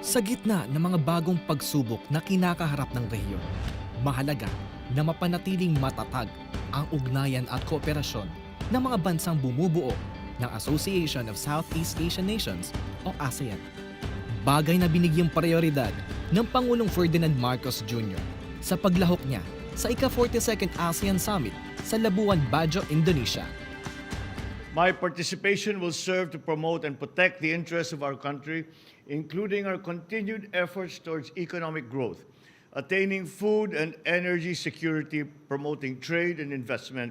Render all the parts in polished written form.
Sa gitna ng mga bagong pagsubok na kinakaharap ng rehiyon, mahalaga na mapanatiling matatag ang ugnayan at kooperasyon ng mga bansang bumubuo ng Association of Southeast Asian Nations o ASEAN. Bagay na binigyang prioridad ng Pangulong Ferdinand Marcos Jr. sa paglahok niya sa ika-42nd ASEAN Summit sa Labuan Bajo, Indonesia. My participation will serve to promote and protect the interests of our country, including our continued efforts towards economic growth, attaining food and energy security, promoting trade and investment,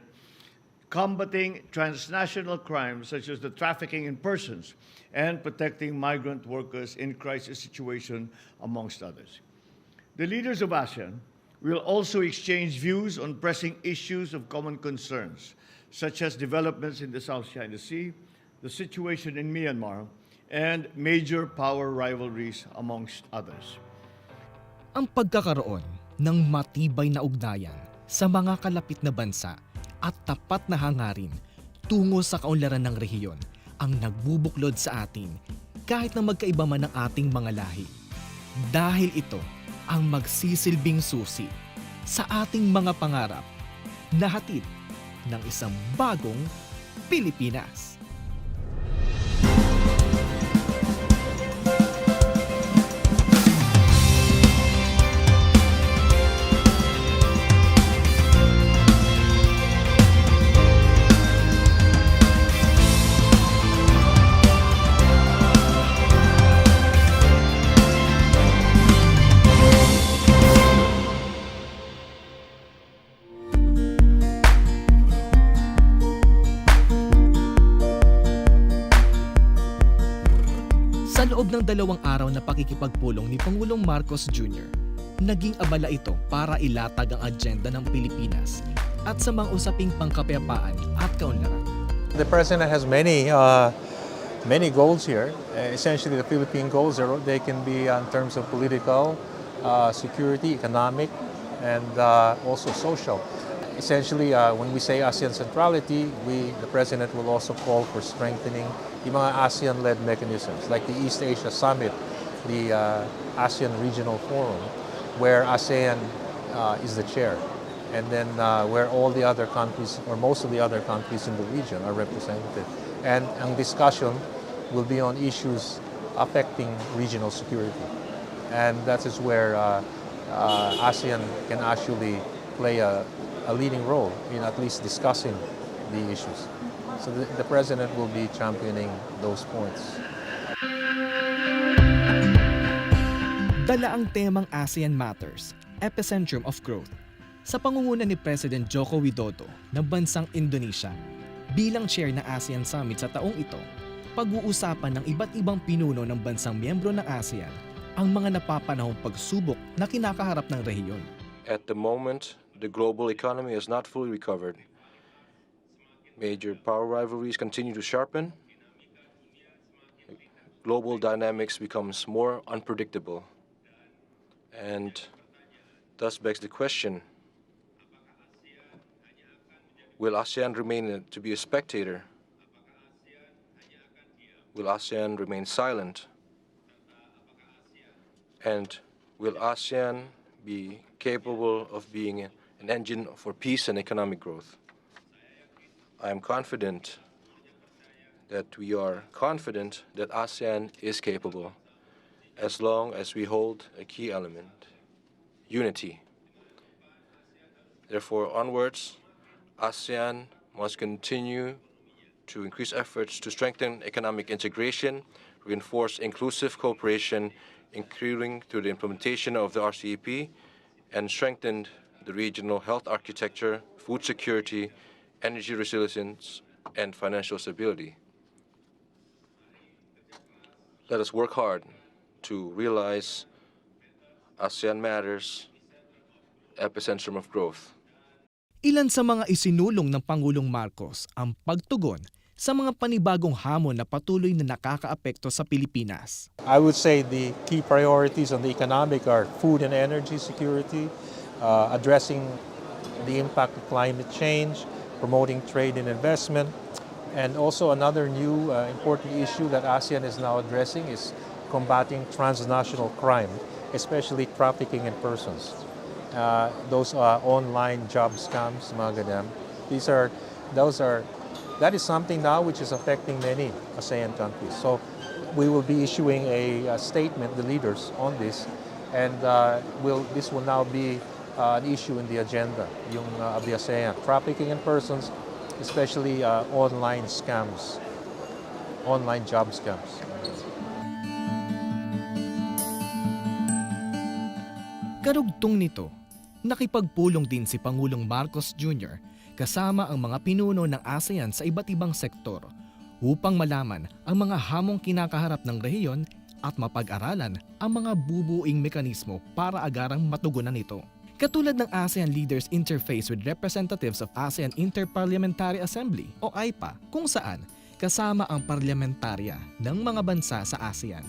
combating transnational crimes such as the trafficking in persons, and protecting migrant workers in crisis situations, amongst others. The leaders of ASEAN will also exchange views on pressing issues of common concerns, such as developments in the South China Sea, the situation in Myanmar, and major power rivalries, amongst others. Ang pagkakaroon ng matibay na ugnayan sa mga kalapit na bansa at tapat na hangarin tungo sa kaunlaran ng rehiyon ang nagbubuklod sa atin kahit na magkaiba man ang ating mga lahi. Dahil ito ang magsisilbing susi sa ating mga pangarap na hatid ng isang bagong Pilipinas. Sa loob ng 2 araw na pakikipagpulong ni Pangulong Marcos Jr., naging abala ito para ilatag ang agenda ng Pilipinas at sa mga usaping pangkapayapaan at kaunlaran. The President has many goals here. Essentially, the Philippine goals, they can be in terms of political, security, economic, and also social. Essentially, when we say ASEAN centrality, the President will also call for strengthening the mga ASEAN-led mechanisms, like the East Asia Summit, the ASEAN Regional Forum, where ASEAN is the chair, and then where all the other countries, or most of the other countries in the region are represented. And ang discussion will be on issues affecting regional security. And that is where ASEAN can actually play a leading role in at least discussing the issues. So the President will be championing those points. Dala ang temang ASEAN Matters, Epicentrum of Growth, sa pangunguna ni President Joko Widodo ng bansang Indonesia. Bilang chair ng ASEAN Summit sa taong ito, pag-uusapan ng iba't ibang pinuno ng bansang miyembro ng ASEAN ang mga napapanahong pagsubok na kinakaharap ng rehiyon. At the moment, the global economy is not fully recovered. Major power rivalries continue to sharpen. Global dynamics becomes more unpredictable. And thus begs the question, will ASEAN remain to be a spectator? Will ASEAN remain silent? And will ASEAN be capable of being an engine for peace and economic growth? I am confident that we are confident that ASEAN is capable, as long as we hold a key element, unity. Therefore, onwards, ASEAN must continue to increase efforts to strengthen economic integration, reinforce inclusive cooperation, including through the implementation of the RCEP, and strengthen the regional health architecture, food security, energy resilience, and financial stability. Let us work hard to realize ASEAN Matters, Epicentrum of Growth. Ilan sa mga isinulong ng Pangulong Marcos ang pagtugon sa mga panibagong hamon na patuloy na nakakaapekto sa Pilipinas. I would say the key priorities on the economic are food and energy security, addressing the impact of climate change, promoting trade and investment, and also another new important issue that ASEAN is now addressing is combating transnational crime, especially trafficking in persons. Those online job scams, mga ganyan. That is something now which is affecting many ASEAN countries. So we will be issuing a statement, the leaders, on this, and this will now be an issue in the agenda of the ASEAN. Trafficking in persons, especially online scams, online job scams. Karugtong nito, nakipagpulong din si Pangulong Marcos Jr. kasama ang mga pinuno ng ASEAN sa iba't ibang sektor upang malaman ang mga hamong kinakaharap ng rehiyon at mapag-aralan ang mga bubuing mekanismo para agarang matugunan ito. Katulad ng ASEAN Leaders Interface with Representatives of ASEAN Interparliamentary Assembly o AIPA, kung saan kasama ang parlamentarya ng mga bansa sa ASEAN.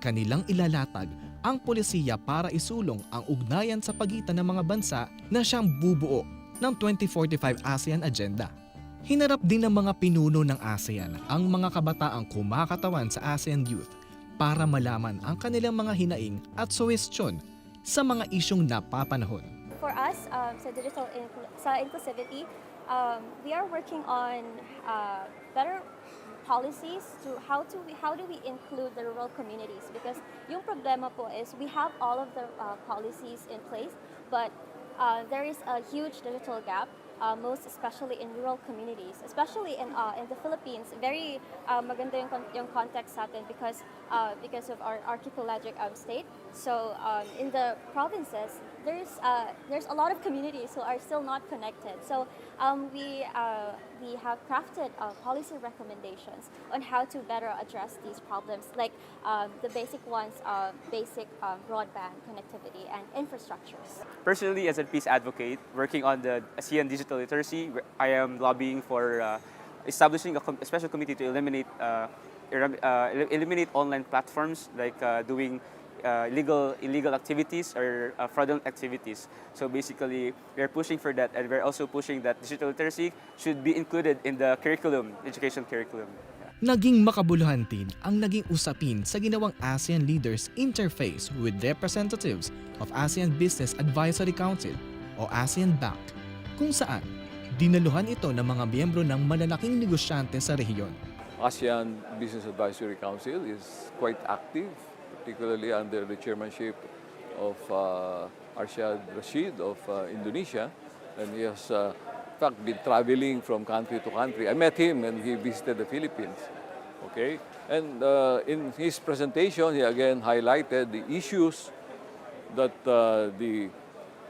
Kanilang ilalatag ang polisiya para isulong ang ugnayan sa pagitan ng mga bansa na siyang bubuo ng 2045 ASEAN Agenda. Hinarap din ng mga pinuno ng ASEAN ang mga kabataang kumakatawan sa ASEAN Youth para malaman ang kanilang mga hinaing at suwestyon sa mga isyong napapanahon. For us, sa inclusivity, we are working on better policies to how do we include the rural communities, because yung problema po is we have all of the policies in place, but there is a huge digital gap, most especially in rural communities, especially in the Philippines. Very maganda yung context sa atin because of our archipelagic state. So in the provinces, there's a lot of communities who are still not connected. So we have crafted policy recommendations on how to better address these problems, like the basic ones, basic broadband connectivity and infrastructures. Personally, as a peace advocate working on the ASEAN digital literacy, I am lobbying for establishing a special committee to eliminate online platforms like doing illegal activities or fraudulent activities. So basically, we're pushing for that, and we're also pushing that digital literacy should be included in the education curriculum. Naging makabuluhan din ang naging usapin sa ginawang ASEAN Leaders Interface with Representatives of ASEAN Business Advisory Council o ASEAN BAC, kung saan dinaluhan ito ng mga miyembro ng malalaking negosyante sa rehiyon. ASEAN Business Advisory Council is quite active, particularly under the chairmanship of Arshad Rashid of Indonesia, and he has in fact been traveling from country to country. I met him when he visited the Philippines. Okay, and in his presentation, he again highlighted the issues that the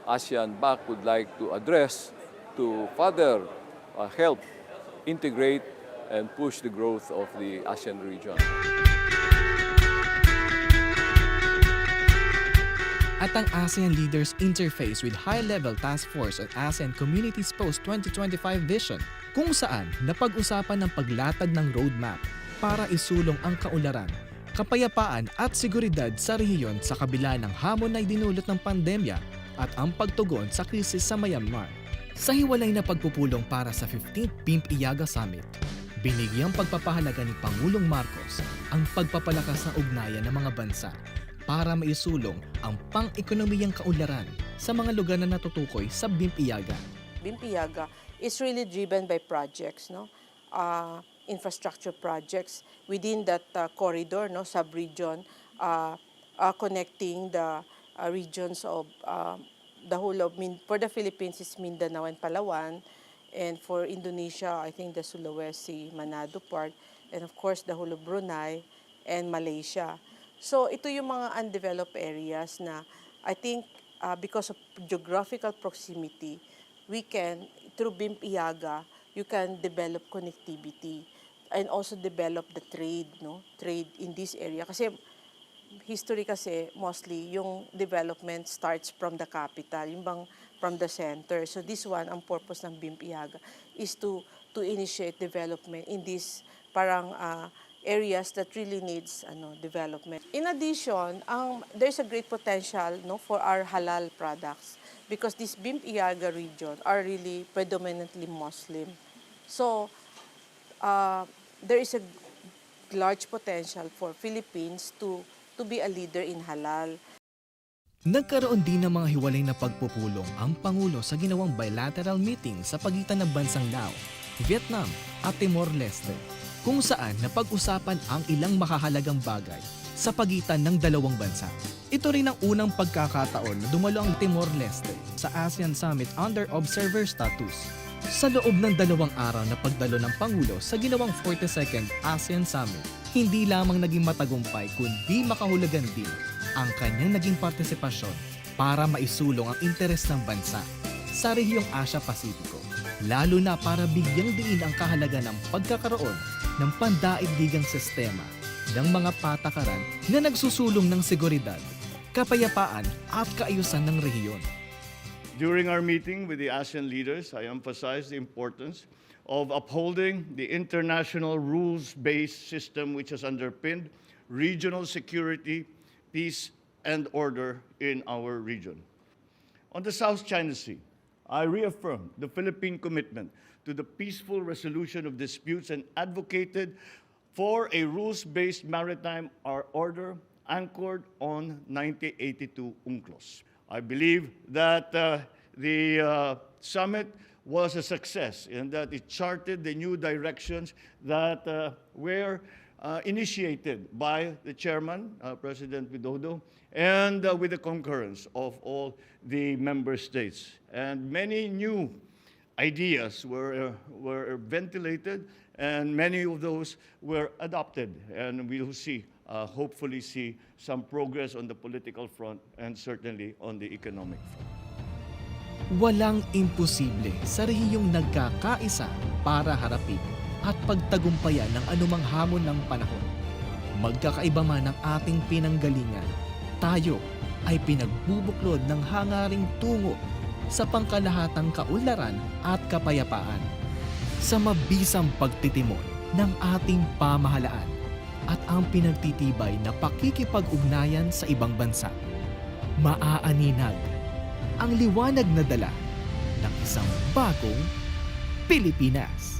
ASEAN BAC would like to address to further help integrate and push the growth of the ASEAN region. At ang ASEAN Leaders Interface with High-Level Task Force on ASEAN Communities Post-2025 Vision, kung saan napag-usapan ng paglatag ng roadmap para isulong ang kaunlaran, kapayapaan at seguridad sa rehiyon sa kabila ng hamon na idinulot ng pandemya at ang pagtugon sa krisis sa Myanmar. Sa hiwalay na pagpupulong para sa 15th PIMP Iaga Summit, binigyang pagpapahalaga ni Pangulong Marcos ang pagpapalakas ng ugnayan ng mga bansa para maisulong ang pang-ekonomiyang kaunlaran sa mga lugar na natutukoy sa BIMP Iaga. BIMP Iaga is really driven by projects, infrastructure projects within that corridor, sub-region, connecting the regions of the whole of, for the Philippines is Mindanao and Palawan, and for Indonesia, I think the Sulawesi, Manado part, and of course the whole of Brunei and Malaysia. So ito yung mga undeveloped areas na I think because of geographical proximity, we can, through BIMP Iaga, you can develop connectivity and also develop the trade, trade in this area. Kasi history kasi mostly yung development starts from the capital, yung bang from the center. So this one, ang purpose ng BIMP Iaga is to initiate development in this parang areas that really needs development. In addition, there's a great potential for our halal products because this BIMP Iaga region are really predominantly Muslim. So there is a large potential for Philippines to to be a leader in halal. Nagkaroon din ng mga hiwalay na pagpupulong ang Pangulo sa ginawang bilateral meeting sa pagitan ng bansang Laos, Vietnam at Timor-Leste, kung saan napag-usapan ang ilang makahalagang bagay sa pagitan ng dalawang bansa. Ito rin ang unang pagkakataon na dumalo ang Timor-Leste sa ASEAN Summit under observer status. Sa loob ng 2 araw na pagdalo ng Pangulo sa ginawang 42nd ASEAN Summit, hindi lamang naging matagumpay kundi makahulugan din ang kanyang naging partisipasyon para maisulong ang interes ng bansa sa rehiyong Asia-Pasipiko, lalo na para bigyang diin ang kahalaga ng pagkakaroon ng pandaigdigang sistema ng mga patakaran na nagsusulong ng seguridad, kapayapaan at kaayusan ng rehiyon. During our meeting with the ASEAN leaders, I emphasized the importance of upholding the international rules-based system which has underpinned regional security, peace, and order in our region. On the South China Sea, I reaffirmed the Philippine commitment to the peaceful resolution of disputes and advocated for a rules-based maritime order anchored on 1982 UNCLOS. I believe that the summit was a success in that it charted the new directions that were initiated by the chairman, President Widodo, and with the concurrence of all the member states. And many new ideas were ventilated, and many of those were adopted. And we'll see, hopefully see some progress on the political front and certainly on the economic front. Walang imposible sa rehiyong nagkakaisa para harapin at pagtagumpayan ng anumang hamon ng panahon. Magkakaiba man ang ating pinanggalingan, tayo ay pinagbubuklod ng hangaring tungo sa pangkalahatang kaunlaran at kapayapaan, sa mabisang pagtitimon ng ating pamahalaan at ang pinagtitibay na pakikipag-ugnayan sa ibang bansa. Maaaninag ang liwanag na dala ng isang bagong Pilipinas.